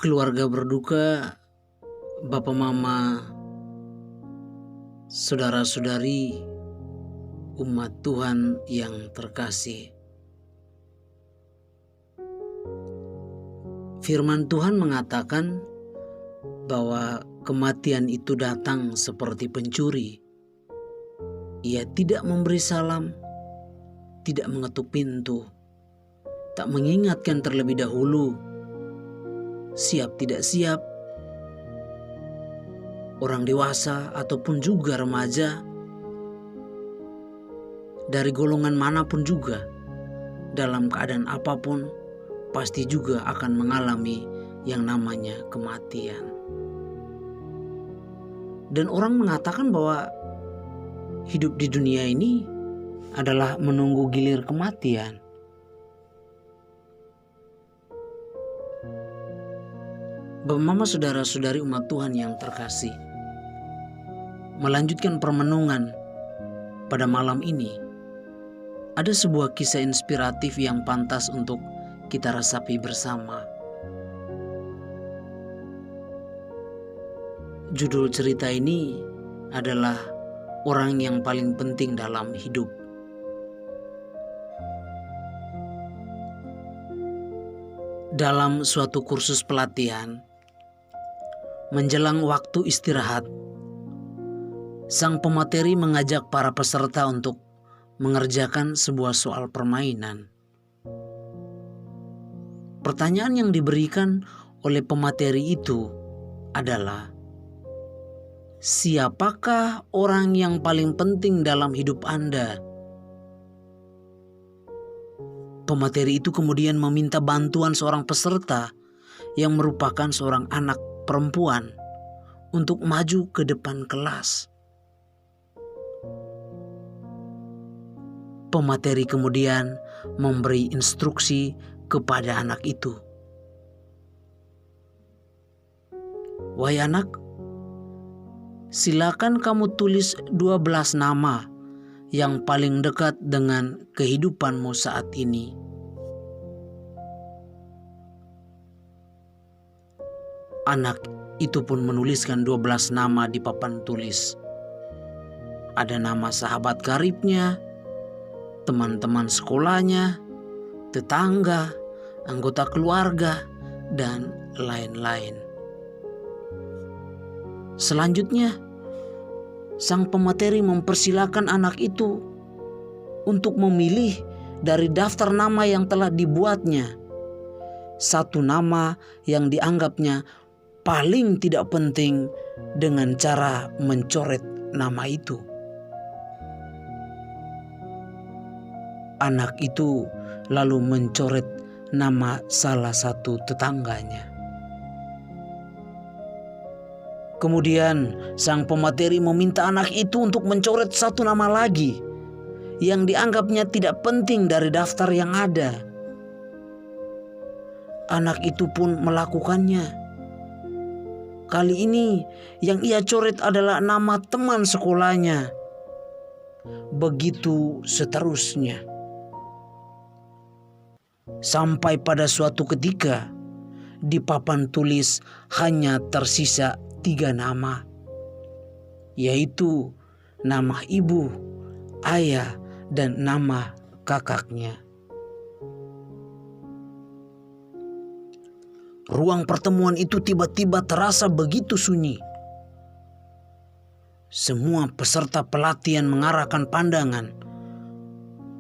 Keluarga berduka, bapak mama, saudara-saudari, umat Tuhan yang terkasih. Firman Tuhan mengatakan bahwa kematian itu datang seperti pencuri. Ia tidak memberi salam, tidak mengetuk pintu, tak mengingatkan terlebih dahulu, siap tidak siap, orang dewasa ataupun juga remaja, dari golongan manapun juga, dalam keadaan apapun, pasti juga akan mengalami yang namanya kematian. Dan orang mengatakan bahwa hidup di dunia ini adalah menunggu gilir kematian. Bapak mama saudara-saudari umat Tuhan yang terkasih, melanjutkan permenungan pada malam ini, ada sebuah kisah inspiratif yang pantas untuk kita resapi bersama. Judul cerita ini adalah orang yang paling penting dalam hidup. Dalam suatu kursus pelatihan, menjelang waktu istirahat, sang pemateri mengajak para peserta untuk mengerjakan sebuah soal permainan. Pertanyaan yang diberikan oleh pemateri itu adalah, siapakah orang yang paling penting dalam hidup Anda? Pemateri itu kemudian meminta bantuan seorang peserta yang merupakan seorang anak perempuan untuk maju ke depan kelas. Pemateri kemudian memberi instruksi kepada anak itu. Wahai anak, silakan kamu tulis 12 nama yang paling dekat dengan kehidupanmu saat ini. Anak itu pun menuliskan 12 nama di papan tulis. Ada nama sahabat karibnya, teman-teman sekolahnya, tetangga, anggota keluarga, dan lain-lain. Selanjutnya, sang pemateri mempersilakan anak itu untuk memilih dari daftar nama yang telah dibuatnya satu nama yang dianggapnya paling tidak penting dengan cara mencoret nama itu. Anak itu lalu mencoret nama salah satu tetangganya. Kemudian sang pemateri meminta anak itu untuk mencoret satu nama lagi yang dianggapnya tidak penting dari daftar yang ada. Anak itu pun melakukannya. Kali ini yang ia coret adalah nama teman sekolahnya. Begitu seterusnya. Sampai pada suatu ketika di papan tulis hanya tersisa 3 nama, yaitu nama ibu, ayah, dan nama kakaknya. Ruang pertemuan itu tiba-tiba terasa begitu sunyi. Semua peserta pelatihan mengarahkan pandangan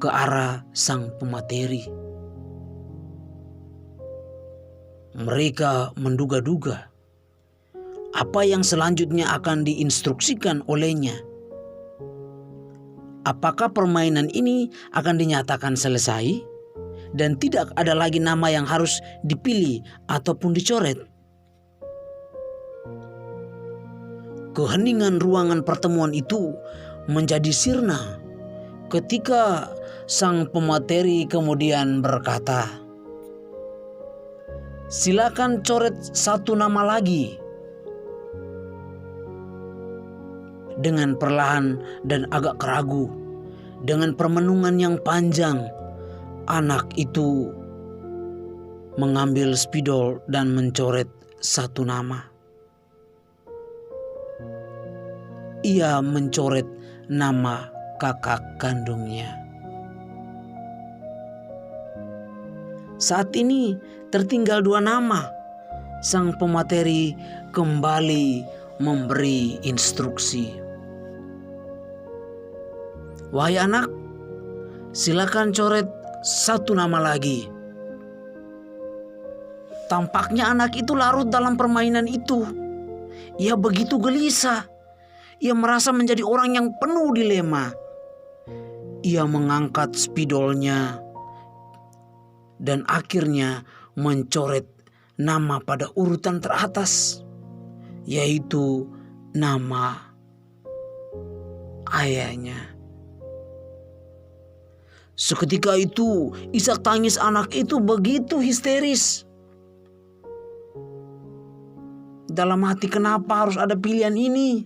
ke arah sang pemateri. Mereka menduga-duga apa yang selanjutnya akan diinstruksikan olehnya. Apakah permainan ini akan dinyatakan selesai dan tidak ada lagi nama yang harus dipilih ataupun dicoret? Keheningan ruangan pertemuan itu menjadi sirna ketika sang pemateri kemudian berkata, "Silakan coret satu nama lagi." Dengan perlahan dan agak ragu, dengan permenungan yang panjang, anak itu mengambil spidol dan mencoret satu nama. Ia mencoret nama kakak kandungnya. Saat ini tertinggal 2 nama. Sang pemateri kembali memberi instruksi. Wahai anak, silakan coret 1 nama lagi. Tampaknya anak itu larut dalam permainan itu. Ia begitu gelisah. Ia merasa menjadi orang yang penuh dilema. Ia mengangkat spidolnya dan akhirnya mencoret nama pada urutan teratas, yaitu nama ayahnya. Seketika itu isak tangis anak itu begitu histeris. Dalam hati, kenapa harus ada pilihan ini?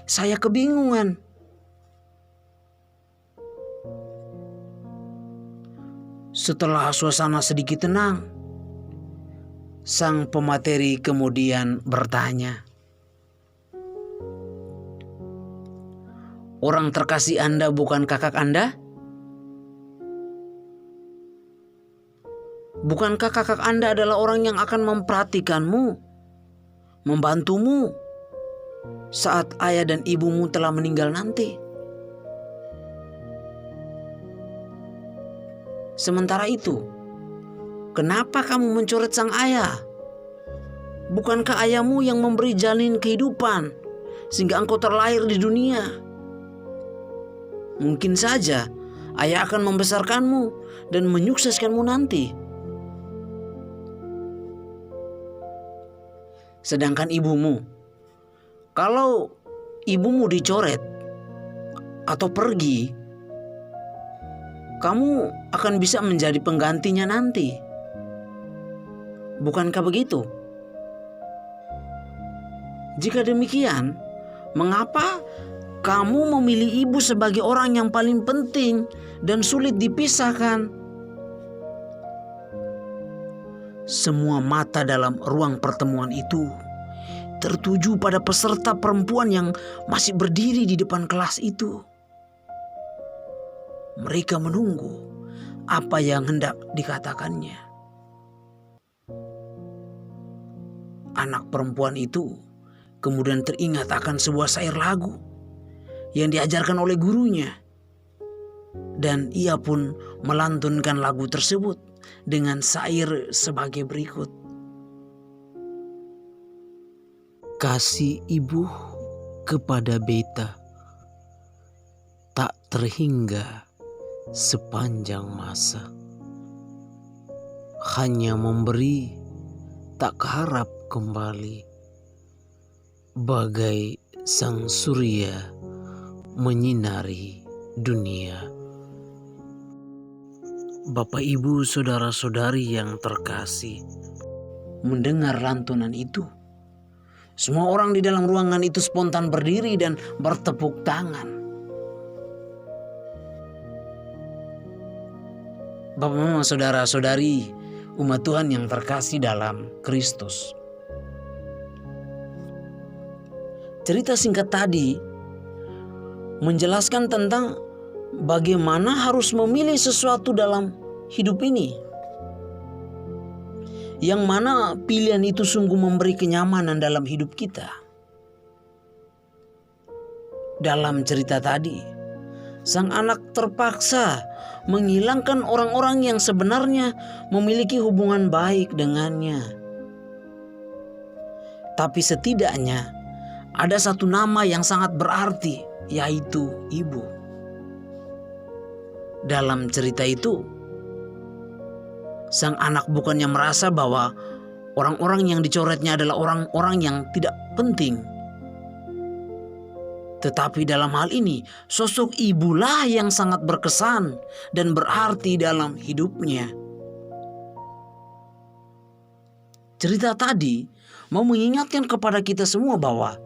Saya kebingungan. Setelah suasana sedikit tenang, sang pemateri kemudian bertanya, "Orang terkasih Anda bukan kakak Anda? Bukankah kakak Anda adalah orang yang akan memperhatikanmu, membantumu saat ayah dan ibumu telah meninggal nanti? Sementara itu, kenapa kamu mencoret sang ayah? Bukankah ayahmu yang memberi janin kehidupan sehingga engkau terlahir di dunia? Mungkin saja ayah akan membesarkanmu dan menyukseskanmu nanti. Sedangkan ibumu, kalau ibumu dicoret atau pergi, kamu akan bisa menjadi penggantinya nanti. Bukankah begitu? Jika demikian, mengapa kamu memilih ibu sebagai orang yang paling penting dan sulit dipisahkan?" Semua mata dalam ruang pertemuan itu tertuju pada peserta perempuan yang masih berdiri di depan kelas itu. Mereka menunggu apa yang hendak dikatakannya. Anak perempuan itu kemudian teringat akan sebuah syair lagu yang diajarkan oleh gurunya, dan ia pun melantunkan lagu tersebut dengan syair sebagai berikut. Kasih ibu kepada beta tak terhingga sepanjang masa. Hanya memberi tak harap kembali. Bagai sang surya menyinari dunia. Bapak, Ibu, saudara-saudari yang terkasih, mendengar lantunan itu, semua orang di dalam ruangan itu spontan berdiri dan bertepuk tangan. Bapak, Mama, saudara-saudari, umat Tuhan yang terkasih dalam Kristus. Cerita singkat tadi menjelaskan tentang bagaimana harus memilih sesuatu dalam hidup ini, yang mana pilihan itu sungguh memberi kenyamanan dalam hidup kita. Dalam cerita tadi, sang anak terpaksa menghilangkan orang-orang yang sebenarnya memiliki hubungan baik dengannya. Tapi setidaknya ada satu nama yang sangat berarti, yaitu ibu. Dalam cerita itu, sang anak bukannya merasa bahwa orang-orang yang dicoretnya adalah orang-orang yang tidak penting. Tetapi dalam hal ini, sosok ibulah yang sangat berkesan dan berarti dalam hidupnya. Cerita tadi mau mengingatkan kepada kita semua bahwa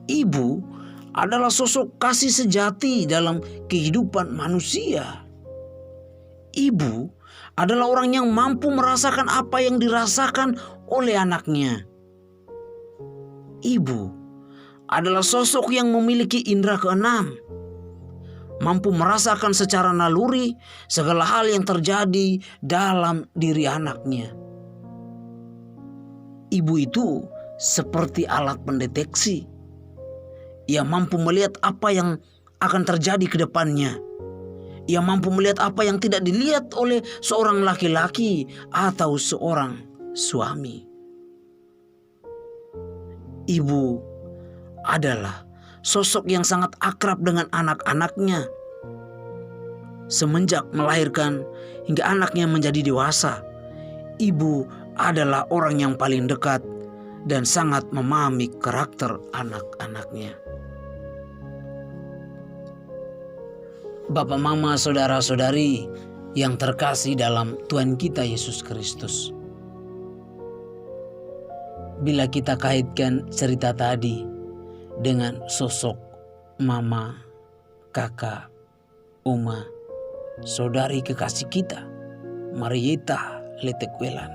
ibu adalah sosok kasih sejati dalam kehidupan manusia. Ibu adalah orang yang mampu merasakan apa yang dirasakan oleh anaknya. Ibu adalah sosok yang memiliki indera keenam, mampu merasakan secara naluri segala hal yang terjadi dalam diri anaknya. Ibu itu seperti alat pendeteksi. Ia mampu melihat apa yang akan terjadi ke depannya. Ia mampu melihat apa yang tidak dilihat oleh seorang laki-laki atau seorang suami. Ibu adalah sosok yang sangat akrab dengan anak-anaknya. Semenjak melahirkan hingga anaknya menjadi dewasa, ibu adalah orang yang paling dekat dan sangat memahami karakter anak-anaknya. Bapak, mama, saudara-saudari yang terkasih dalam Tuhan kita Yesus Kristus. Bila kita kaitkan cerita tadi dengan sosok mama, kakak, Uma, saudari kekasih kita, Marieta Letekwelan.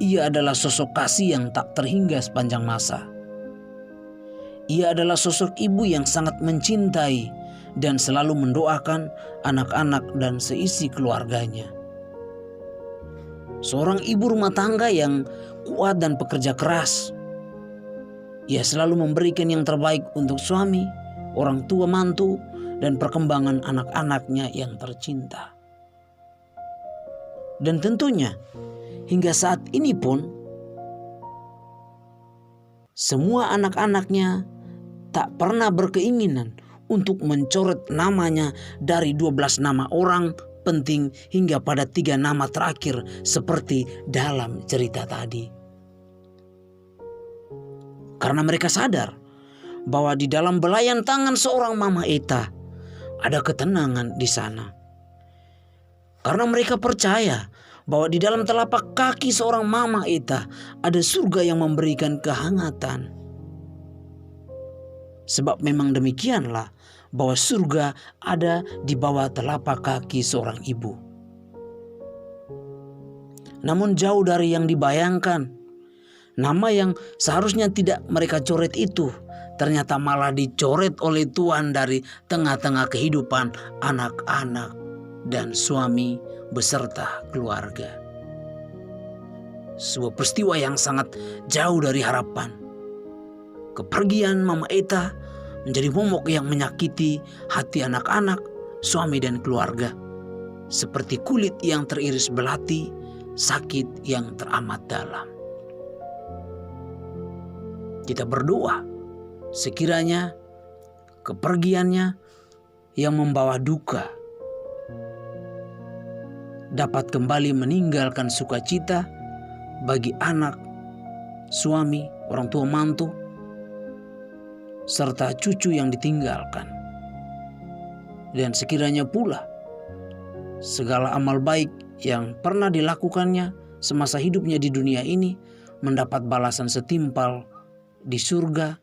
Ia adalah sosok kasih yang tak terhingga sepanjang masa. Ia adalah sosok ibu yang sangat mencintai dan selalu mendoakan anak-anak dan seisi keluarganya. Seorang ibu rumah tangga yang kuat dan pekerja keras. Ia selalu memberikan yang terbaik untuk suami, orang tua mantu, dan perkembangan anak-anaknya yang tercinta. Dan tentunya hingga saat ini pun semua anak-anaknya tak pernah berkeinginan untuk mencoret namanya dari 12 nama orang penting hingga pada 3 nama terakhir seperti dalam cerita tadi. Karena mereka sadar bahwa di dalam belayan tangan seorang Mama Eta ada ketenangan di sana. Karena mereka percaya bahwa di dalam telapak kaki seorang Mama Eta ada surga yang memberikan kehangatan. Sebab memang demikianlah bahwa surga ada di bawah telapak kaki seorang ibu. Namun jauh dari yang dibayangkan, nama yang seharusnya tidak mereka coret itu ternyata malah dicoret oleh Tuhan dari tengah-tengah kehidupan anak-anak dan suami beserta keluarga. Sebuah peristiwa yang sangat jauh dari harapan. Kepergian Mama Eta menjadi momok yang menyakiti hati anak-anak, suami dan keluarga. Seperti kulit yang teriris belati, sakit yang teramat dalam. Kita berdoa sekiranya kepergiannya yang membawa duka dapat kembali meninggalkan sukacita bagi anak, suami, orang tua mantu, serta cucu yang ditinggalkan. Dan sekiranya pula segala amal baik yang pernah dilakukannya semasa hidupnya di dunia ini mendapat balasan setimpal di surga